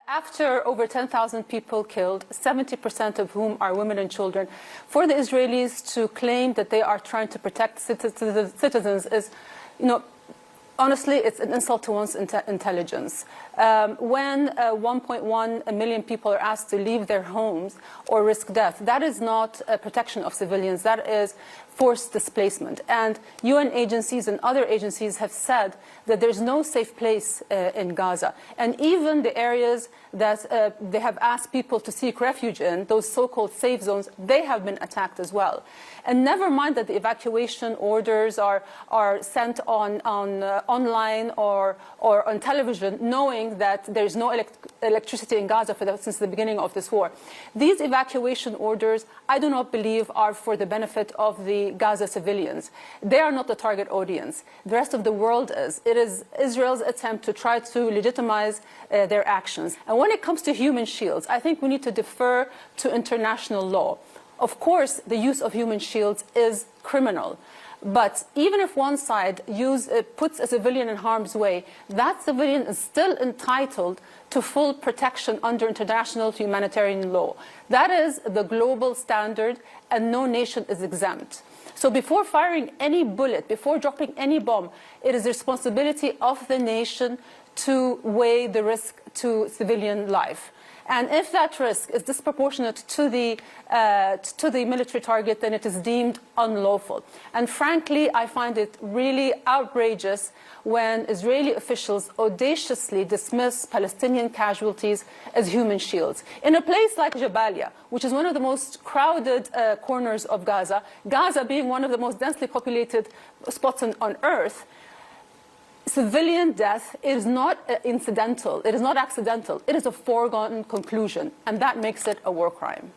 After over 10,000 people killed, 70% of whom are women and children, for the Israelis to claim that they are trying to protect citizens is, honestly, it's an insult to one's intelligence. When 1.1 million people are asked to leave their homes or risk death, that is not a protection of civilians, that is forced displacement. And UN agencies and other agencies have said that there's no safe place in Gaza. And even the areas that they have asked people to seek refuge in, those so-called safe zones, they have been attacked as well. And never mind that the evacuation orders are sent online or on television, knowing that there's no electricity in Gaza since the beginning of this war. These evacuation orders, I do not believe, are for the benefit of the Gaza civilians. They are not the target audience. The rest of the world is. It is Israel's attempt to try to legitimize their actions. And when it comes to human shields, I think we need to defer to international law. Of course, the use of human shields is criminal. But even if one side puts a civilian in harm's way, that civilian is still entitled to full protection under international humanitarian law. That is the global standard, and no nation is exempt. So before firing any bullet, before dropping any bomb, it is the responsibility of the nation to weigh the risk to civilian life. And if that risk is disproportionate to the military target, then it is deemed unlawful. And frankly, I find it really outrageous when Israeli officials audaciously dismiss Palestinian casualties as human shields. In a place like Jabalia, which is one of the most crowded corners of Gaza, Gaza being one of the most densely populated spots on Earth, civilian death is not incidental, it is not accidental, it is a foregone conclusion, and that makes it a war crime.